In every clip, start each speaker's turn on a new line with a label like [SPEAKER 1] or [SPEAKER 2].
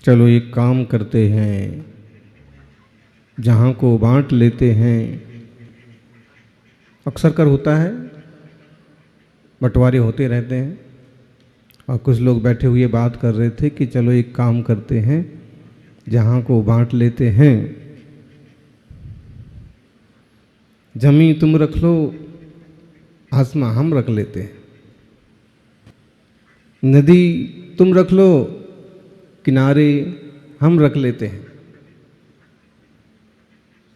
[SPEAKER 1] चलो एक काम करते हैं, जहाँ को बांट लेते हैं। अक्सर कर होता है, बंटवारे होते रहते हैं। और कुछ लोग बैठे हुए बात कर रहे थे कि चलो एक काम करते हैं, जहाँ को बांट लेते हैं। जमीन तुम रख लो, आसमां हम रख लेते हैं। नदी तुम रख लो, किनारे हम रख लेते हैं।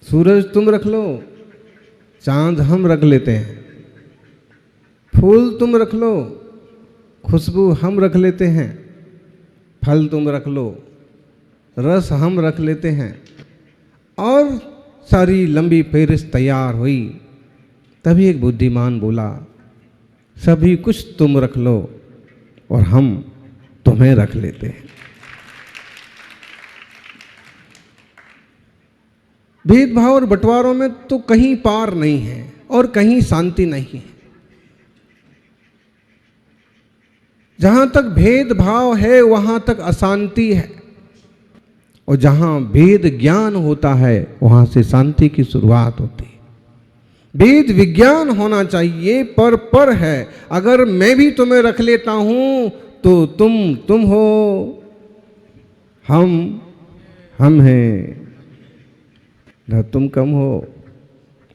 [SPEAKER 1] सूरज तुम रख लो, चांद हम रख लेते हैं। फूल तुम रख लो, खुशबू हम रख लेते हैं। फल तुम रख लो, रस हम रख लेते हैं। और सारी लंबी फेहरिस्त तैयार हुई। तभी एक बुद्धिमान बोला, सभी कुछ तुम रख लो और हम तुम्हें रख लेते हैं। भेदभाव और बंटवारों में तो कहीं पार नहीं है और कहीं शांति नहीं है। जहां तक भेदभाव है वहां तक अशांति है, और जहां भेद ज्ञान होता है वहां से शांति की शुरुआत होती है। वेद विज्ञान होना चाहिए, पर है। अगर मैं भी तुम्हें रख लेता हूं तो तुम हो, हम हैं। न तुम कम हो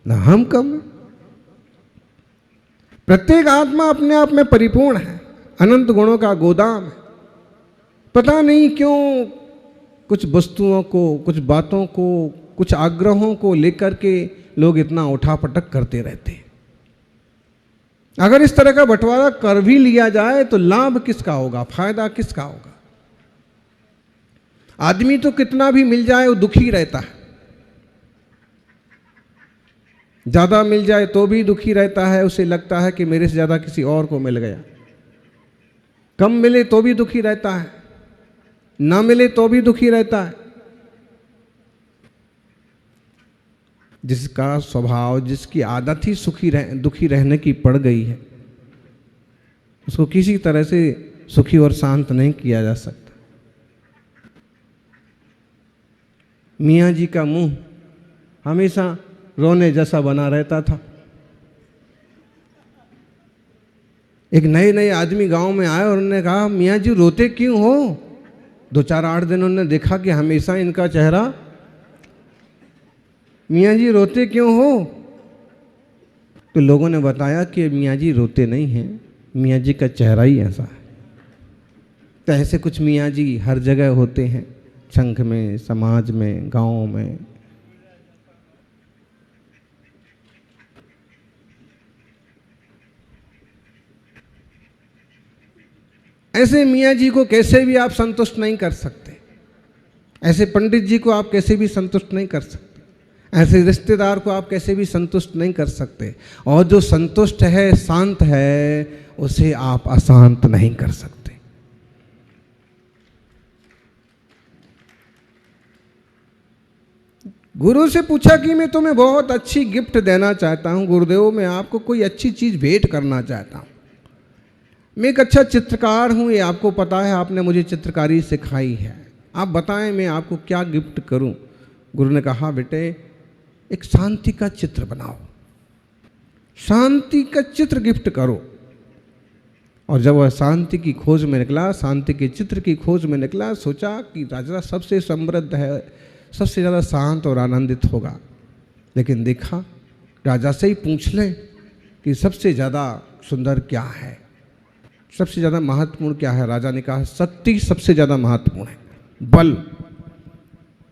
[SPEAKER 1] न हम कम। प्रत्येक आत्मा अपने आप में परिपूर्ण है, अनंत गुणों का गोदाम है। पता नहीं क्यों कुछ वस्तुओं को, कुछ बातों को, कुछ आग्रहों को लेकर के लोग इतना उठापटक करते रहते हैं। अगर इस तरह का बंटवारा कर भी लिया जाए तो लाभ किसका होगा, फायदा किसका होगा? आदमी तो कितना भी मिल जाए वो दुखी रहता है। ज्यादा मिल जाए तो भी दुखी रहता है, उसे लगता है कि मेरे से ज्यादा किसी और को मिल गया। कम मिले तो भी दुखी रहता है, ना मिले तो भी दुखी रहता है। जिसका स्वभाव, जिसकी आदत ही दुखी रहने की पड़ गई है, उसको किसी तरह से सुखी और शांत नहीं किया जा सकता। मियाँ जी का मुंह हमेशा रोने जैसा बना रहता था। एक नए आदमी गांव में आए और उन्होंने कहा, मियाँ जी रोते क्यों हो? 2-4-8 दिन उन्होंने देखा कि हमेशा इनका चेहरा, मियाँ जी रोते क्यों हो? तो लोगों ने बताया कि मियाँ जी रोते नहीं हैं, मियाँ जी का चेहरा ही ऐसा है। तो ऐसे कुछ मियाँ जी हर जगह होते हैं, संघ में, समाज में, गाँव में। ऐसे मियाँ जी को कैसे भी आप संतुष्ट नहीं कर सकते। ऐसे पंडित जी को आप कैसे भी संतुष्ट नहीं कर सकते। ऐसे रिश्तेदार को आप कैसे भी संतुष्ट नहीं कर सकते। और जो संतुष्ट है, शांत है, उसे आप अशांत नहीं कर सकते। गुरु से पूछा कि मैं तुम्हें बहुत अच्छी गिफ्ट देना चाहता हूं गुरुदेव, मैं आपको कोई अच्छी चीज भेंट करना चाहता हूं। मैं एक अच्छा चित्रकार हूं, ये आपको पता है, आपने मुझे चित्रकारी सिखाई है। आप बताएं मैं आपको क्या गिफ्ट करूं? गुरु ने कहा, बेटे एक शांति का चित्र बनाओ, शांति का चित्र गिफ्ट करो। और जब वह शांति की खोज में निकला, शांति के चित्र की खोज में निकला, सोचा कि राजा सबसे समृद्ध है, सबसे ज़्यादा शांत और आनंदित होगा। लेकिन देखा, राजा से ही पूछ लें कि सबसे ज़्यादा सुंदर क्या है, सबसे ज़्यादा महत्वपूर्ण क्या है? राजा ने कहा, शक्ति सबसे ज़्यादा महत्वपूर्ण है, बल।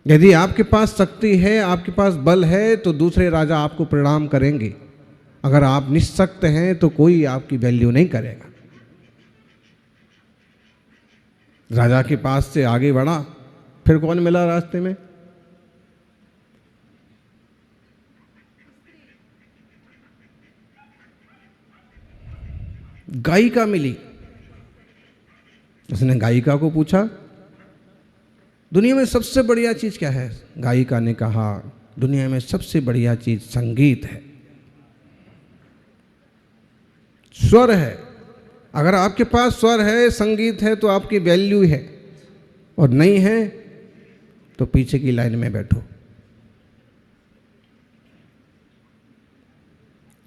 [SPEAKER 1] यदि आपके पास शक्ति है, आपके पास बल है, तो दूसरे राजा आपको प्रणाम करेंगे। अगर आप निःशक्त हैं तो कोई आपकी वैल्यू नहीं करेगा। राजा के पास से आगे बढ़ा, फिर कौन मिला रास्ते में? गायिका मिली। उसने गायिका को पूछा, दुनिया में सबसे बढ़िया चीज क्या है? गायिका ने कहा, दुनिया में सबसे बढ़िया चीज संगीत है, स्वर है। अगर आपके पास स्वर है, संगीत है, तो आपकी वैल्यू है। और नहीं है तो पीछे की लाइन में बैठो,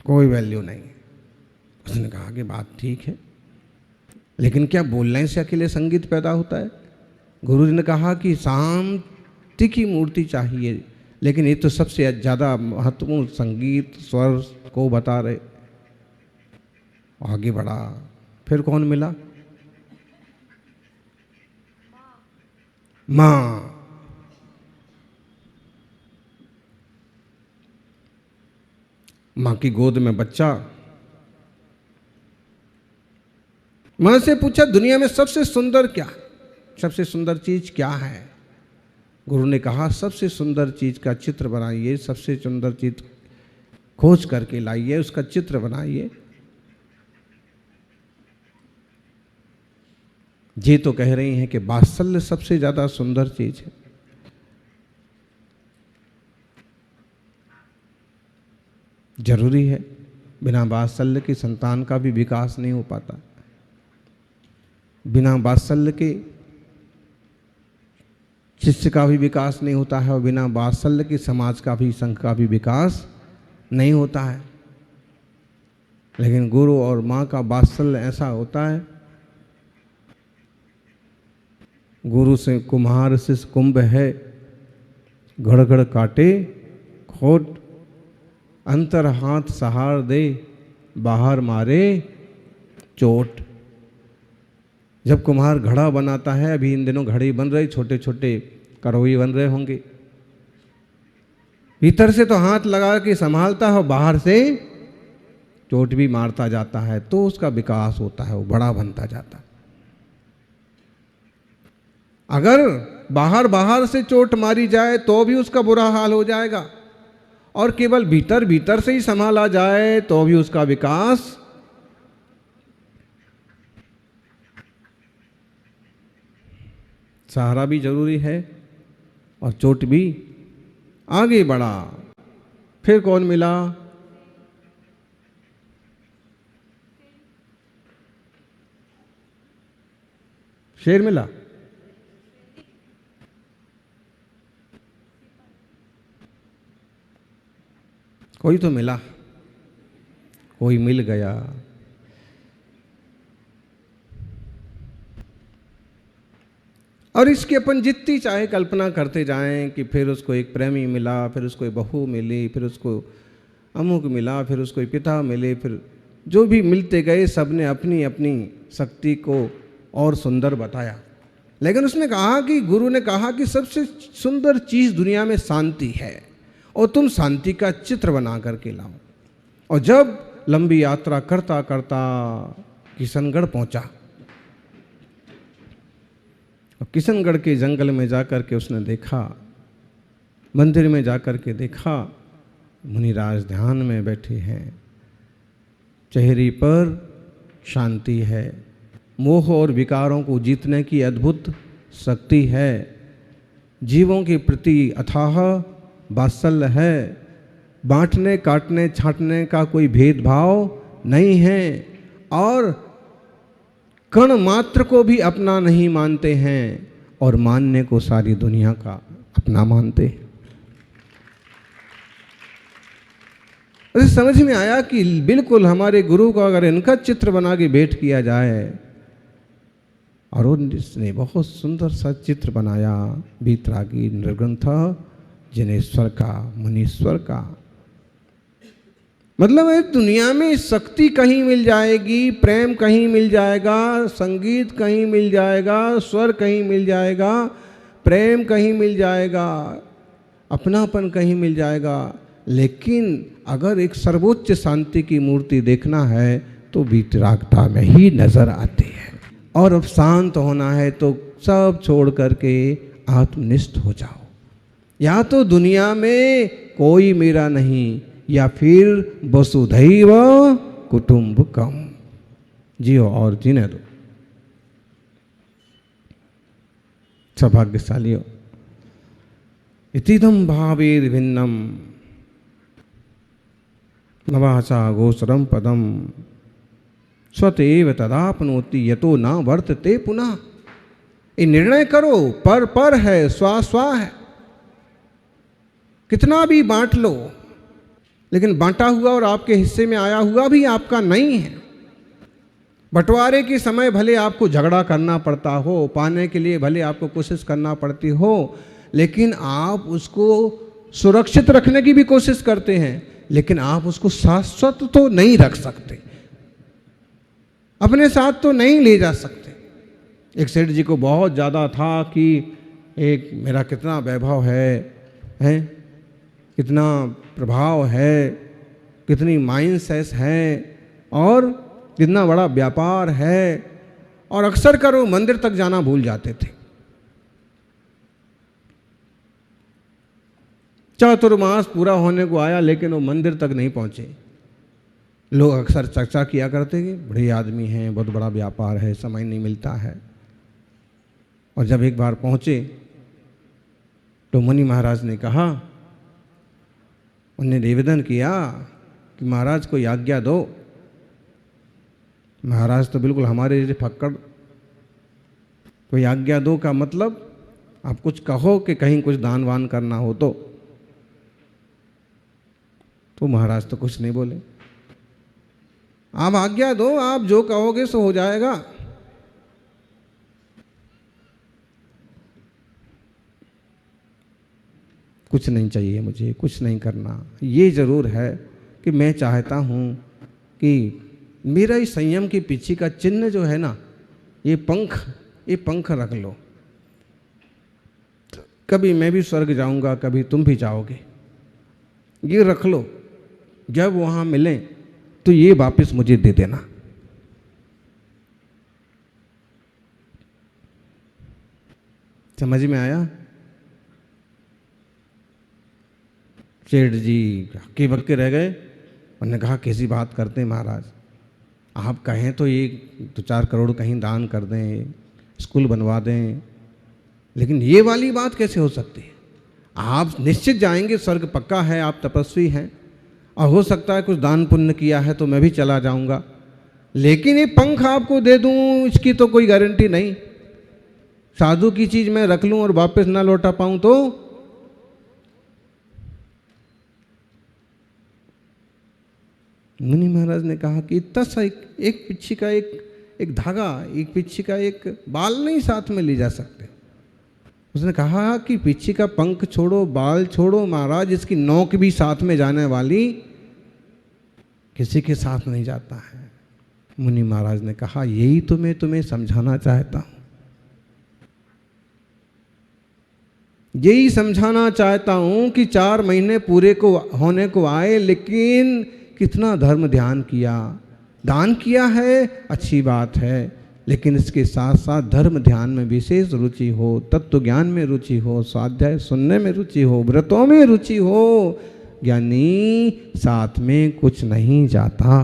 [SPEAKER 1] कोई वैल्यू नहीं। उसने कहा कि बात ठीक है, लेकिन क्या बोलने से अकेले संगीत पैदा होता है? गुरु जी ने कहा कि शांति की मूर्ति चाहिए, लेकिन ये तो सबसे ज़्यादा महत्वपूर्ण संगीत स्वर को बता रहे। आगे बढ़ा, फिर कौन मिला? माँ। माँ की गोद में बच्चा। माँ से पूछा दुनिया में सबसे सुंदर क्या, सबसे सुंदर चीज क्या है? गुरु ने कहा सबसे सुंदर चीज का चित्र बनाइए, सबसे सुंदर चीज खोज करके लाइए, उसका चित्र बनाइए। ये तो कह रही हैं कि वात्सल्य सबसे ज्यादा सुंदर चीज है। जरूरी है, बिना वात्सल्य के संतान का भी विकास नहीं हो पाता, बिना वात्सल्य के शिष्य का भी विकास नहीं होता है, और बिना वात्सल्य के समाज का भी, संघ का भी विकास नहीं होता है। लेकिन गुरु और माँ का वात्सल्य ऐसा होता है, गुरु से कुम्हार से कुंभ है, घड़ काटे खोट, अंतर हाथ सहार दे, बाहर मारे चोट। जब कुम्हार घड़ा बनाता है, अभी इन दिनों घड़े बन रहे, छोटे छोटे करोई बन रहे होंगे, भीतर से तो हाथ लगा के संभालता है, बाहर से चोट भी मारता जाता है, तो उसका विकास होता है, वो बड़ा बनता जाता है। अगर बाहर से चोट मारी जाए तो भी उसका बुरा हाल हो जाएगा, और केवल भीतर से ही संभाला जाए तो भी उसका विकास सहारा भी जरूरी है और चोट भी। आगे बढ़ा, फिर कौन मिला? शेर मिला। कोई तो मिला, कोई मिल गया। और इसकी अपन जितनी चाहे कल्पना करते जाएं कि फिर उसको एक प्रेमी मिला, फिर उसको एक बहू मिली, फिर उसको अमुक मिला, फिर उसको एक पिता मिले, फिर जो भी मिलते गए सबने अपनी अपनी शक्ति को और सुंदर बताया। लेकिन उसने कहा कि गुरु ने कहा कि सबसे सुंदर चीज़ दुनिया में शांति है, और तुम शांति का चित्र बना करके लाओ। और जब लंबी यात्रा करता करता किशनगढ़ पहुंचा, और किशनगढ़ के जंगल में जाकर के उसने देखा, मंदिर में जाकर के देखा, मुनिराज ध्यान में बैठे हैं, चेहरे पर शांति है, मोह और विकारों को जीतने की अद्भुत शक्ति है, जीवों के प्रति अथाह वात्सल्य है, बांटने काटने छांटने का कोई भेदभाव नहीं है, और कण मात्र को भी अपना नहीं मानते हैं, और मानने को सारी दुनिया का अपना मानते हैं। उसे समझ में आया कि बिल्कुल हमारे गुरु को अगर इनका चित्र बना के भेंट किया जाए, और उसने बहुत सुंदर सा चित्र बनाया, वीतरागी निर्ग्रंथ जिनेश्वर का, मुनीश्वर का। मतलब है दुनिया में शक्ति कहीं मिल जाएगी, प्रेम कहीं मिल जाएगा, संगीत कहीं मिल जाएगा, स्वर कहीं मिल जाएगा, प्रेम कहीं मिल जाएगा, अपनापन कहीं मिल जाएगा। लेकिन अगर एक सर्वोच्च शांति की मूर्ति देखना है तो वीतरागता में ही नजर आती है। और अब शांत होना है तो सब छोड़ करके आत्मनिष्ठ हो जाओ। या तो दुनिया में कोई मेरा नहीं, या फिर वसुधैव कुटुंबकम, जियो और जीने दो। सौभाग्यशाली हो। इतिदम भावेर भिन्नम नवाचा गोचरम पदम स्वतेव तदापनोति यतो न वर्तते पुनः। ये निर्णय करो, पर है, स्वा स्वा है। कितना भी बांट लो, लेकिन बांटा हुआ और आपके हिस्से में आया हुआ भी आपका नहीं है। बंटवारे के समय भले आपको झगड़ा करना पड़ता हो, पाने के लिए भले आपको कोशिश करना पड़ती हो, लेकिन आप उसको सुरक्षित रखने की भी कोशिश करते हैं, लेकिन आप उसको शाश्वत तो नहीं रख सकते, अपने साथ तो नहीं ले जा सकते। एक सेठ जी को बहुत ज़्यादा था कि एक मेरा कितना वैभव है, कितना प्रभाव है, कितनी माइंडसेट है और कितना बड़ा व्यापार है, और अक्सर कर वो मंदिर तक जाना भूल जाते थे। चातुर्मास पूरा होने को आया, लेकिन वो मंदिर तक नहीं पहुंचे। लोग अक्सर चर्चा किया करते कि बड़े आदमी हैं, बहुत बड़ा व्यापार है, समय नहीं मिलता है। और जब एक बार पहुंचे तो मुनि महाराज ने कहा, उन्हें निवेदन किया कि महाराज को आज्ञा दो। महाराज तो बिल्कुल हमारे जैसे फक्कड़, कोई आज्ञा दो का मतलब आप कुछ कहो कि कहीं कुछ दान वान करना हो तो महाराज तो कुछ नहीं बोले। आप आज्ञा दो, आप जो कहोगे सो हो जाएगा। कुछ नहीं चाहिए मुझे, कुछ नहीं करना। ये जरूर है कि मैं चाहता हूँ कि मेरा इस संयम के पीछे का चिन्ह जो है ना, ये पंख रख लो। कभी मैं भी स्वर्ग जाऊंगा, कभी तुम भी जाओगे, ये रख लो। जब वहां मिलें तो ये वापस मुझे दे देना। समझ में आया? सेठ जी हक्के बक्के रह गए। उन्होंने कहा कैसी बात करते हैं महाराज, आप कहें तो ये 2-4 करोड़ कहीं दान कर दें, स्कूल बनवा दें, लेकिन ये वाली बात कैसे हो सकती है? आप निश्चित जाएंगे, स्वर्ग पक्का है, आप तपस्वी हैं, और हो सकता है कुछ दान पुण्य किया है तो मैं भी चला जाऊंगा, लेकिन ये पंख आपको दे दूं इसकी तो कोई गारंटी नहीं। साधु की चीज मैं रख लूं और वापस ना लौटा पाऊं तो? मुनि महाराज ने कहा कि इतना सा एक पिच्छी का एक धागा, एक पिच्छी का एक बाल नहीं साथ में ले जा सकते। उसने कहा कि पिच्छी का पंख छोड़ो, बाल छोड़ो महाराज, इसकी नोक भी साथ में जाने वाली किसी के साथ नहीं जाता है। मुनि महाराज ने कहा यही तो मैं तुम्हें समझाना चाहता हूं, यही समझाना चाहता हूं कि 4 महीने पूरे को होने को आए, लेकिन कितना धर्म ध्यान किया, दान किया है, अच्छी बात है, लेकिन इसके साथ साथ धर्म ध्यान में विशेष रुचि हो, तत्व ज्ञान में रुचि हो, स्वाध्याय सुनने में रुचि हो, व्रतों में रुचि हो, ज्ञानी साथ में कुछ नहीं जाता।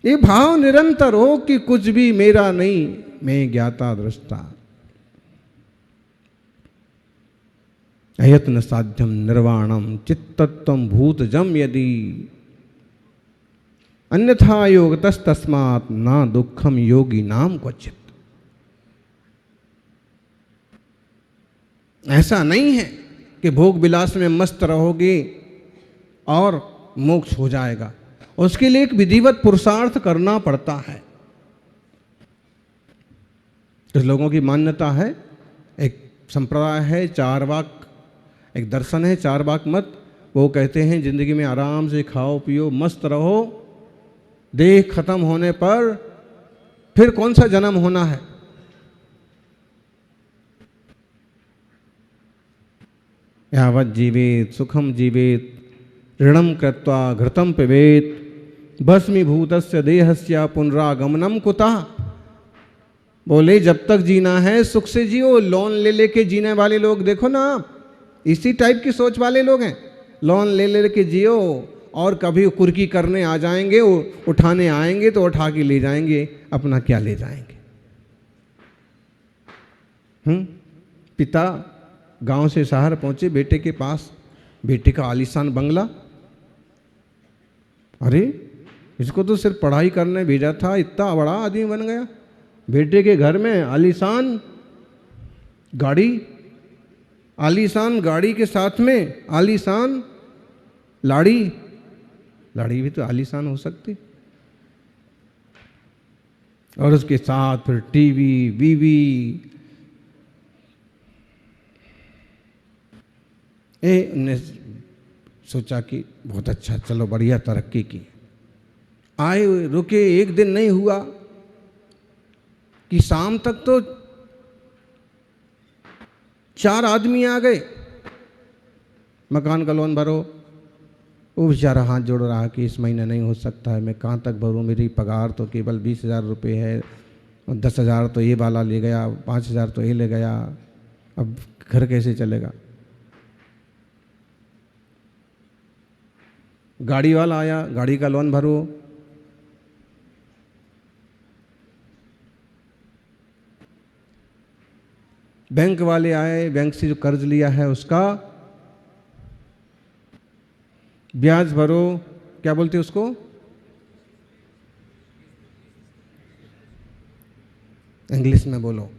[SPEAKER 1] ये भाव निरंतर हो कि कुछ भी मेरा नहीं, मैं ज्ञाता दृष्टा। अयत्न साध्यम निर्वाणम चित्तत्वम भूतजम यदि अन्यथा योगतस्तस्मात् ना दुखम योगी नाम क्वचित। ऐसा नहीं है कि भोग विलास में मस्त रहोगे और मोक्ष हो जाएगा, उसके लिए एक विधिवत पुरुषार्थ करना पड़ता है। कुछ लोगों की मान्यता है, एक संप्रदाय है, चारवाक, एक दर्शन है चारवाक मत। वो कहते हैं जिंदगी में आराम से खाओ पियो मस्त रहो, देह खत्म होने पर फिर कौन सा जन्म होना है। यावत् जीवेत सुखम जीवेत ऋणम कृत्वा घृतम पिबेत भस्मीभूतस्य देहस्य पुनरागमनम कुतः। बोले जब तक जीना है सुख से जियो। लोन ले लेके जीने वाले लोग देखो ना, इसी टाइप की सोच वाले लोग हैं। लोन ले लेके जियो और कभी कुर्की करने आ जाएंगे, उठाने आएंगे तो उठा के ले जाएंगे, अपना क्या ले जाएंगे। पिता गांव से शहर पहुंचे बेटे के पास, बेटे का आलीशान बंगला। अरे इसको तो सिर्फ पढ़ाई करने भेजा था, इतना बड़ा आदमी बन गया। बेटे के घर में आलीशान गाड़ी, आलीशान गाड़ी के साथ में आलीशान लाड़ी, लाड़ी भी तो आलीशान हो सकती, और उसके साथ फिर टीवी, बीवी। ने सोचा कि बहुत अच्छा, चलो बढ़िया तरक्की की। आए रुके, एक दिन नहीं हुआ कि शाम तक तो 4 आदमी आ गए, मकान का लोन भरो। वो बेचारा हाथ जोड़ रहा कि इस महीने नहीं हो सकता है, मैं कहाँ तक भरूँ, मेरी पगार तो केवल 20,000 रुपये है, 10,000 तो ये वाला ले गया, 5,000 तो ये ले गया, अब घर कैसे चलेगा। गाड़ी वाला आया, गाड़ी का लोन भरो। बैंक वाले आए, बैंक से जो कर्ज लिया है उसका ब्याज भरो, क्या बोलते उसको, इंग्लिश में बोलो,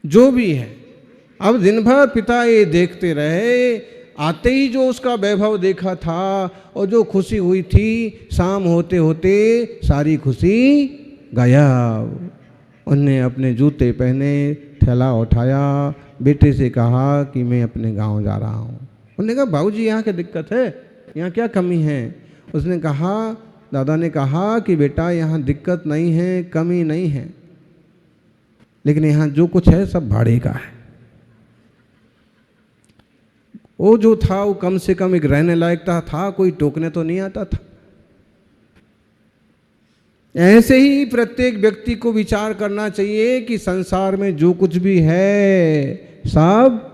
[SPEAKER 1] जो भी है। अब दिन भर पिता ये देखते रहे, आते ही जो उसका वैभव देखा था और जो खुशी हुई थी, शाम होते होते सारी खुशी गायब। उनने अपने जूते पहने, थैला उठाया, बेटे से कहा कि मैं अपने गांव जा रहा हूँ। उन्होंने कहा बाबूजी यहाँ क्या दिक्कत है, यहाँ क्या कमी है। उसने कहा, दादा ने कहा कि बेटा यहाँ दिक्कत नहीं है, कमी नहीं है, लेकिन यहाँ जो कुछ है सब भाड़े का है। वो जो था वो कम से कम एक रहने लायक था, कोई टोकने तो नहीं आता था। ऐसे ही प्रत्येक व्यक्ति को विचार करना चाहिए कि संसार में जो कुछ भी है सब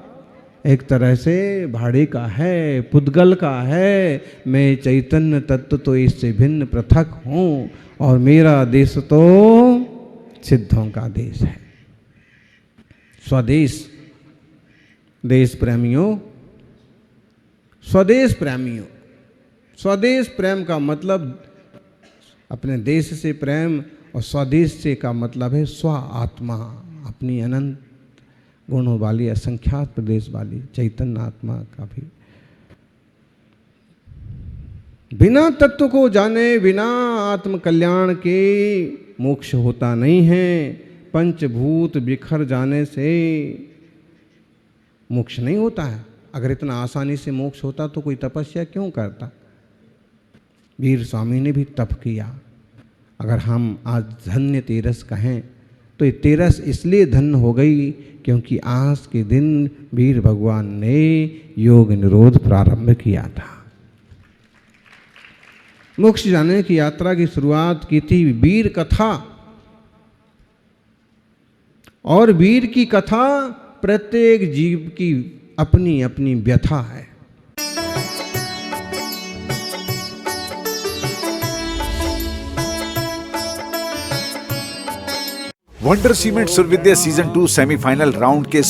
[SPEAKER 1] एक तरह से भाड़े का है, पुद्गल का है। मैं चैतन्य तत्व तो इससे भिन्न पृथक हूँ, और मेरा देश तो सिद्धों का देश है। स्वदेश, देश प्रेमियों, स्वदेश प्रेमियों। स्वदेश प्रेम का मतलब अपने देश से प्रेम, और स्वदेश से का मतलब है स्व आत्मा, अपनी अनंत गुणों वाली, असंख्यात प्रदेश वाली चैतन्य आत्मा का भी। बिना तत्व को जाने, बिना आत्म कल्याण के मोक्ष होता नहीं है। पंचभूत बिखर जाने से मोक्ष नहीं होता है। अगर इतना आसानी से मोक्ष होता तो कोई तपस्या क्यों करता। वीर स्वामी ने भी तप किया। अगर हम आज धन्य तेरस कहें तो ये तेरस इसलिए धन्य हो गई क्योंकि आज के दिन वीर भगवान ने योग निरोध प्रारंभ किया था। मोक्ष जाने की यात्रा की शुरुआत की थी वीर कथा, और वीर की कथा प्रत्येक जीव की अपनी अपनी व्यथा है।
[SPEAKER 2] Wonder cement Survidya season 2 semifinal round के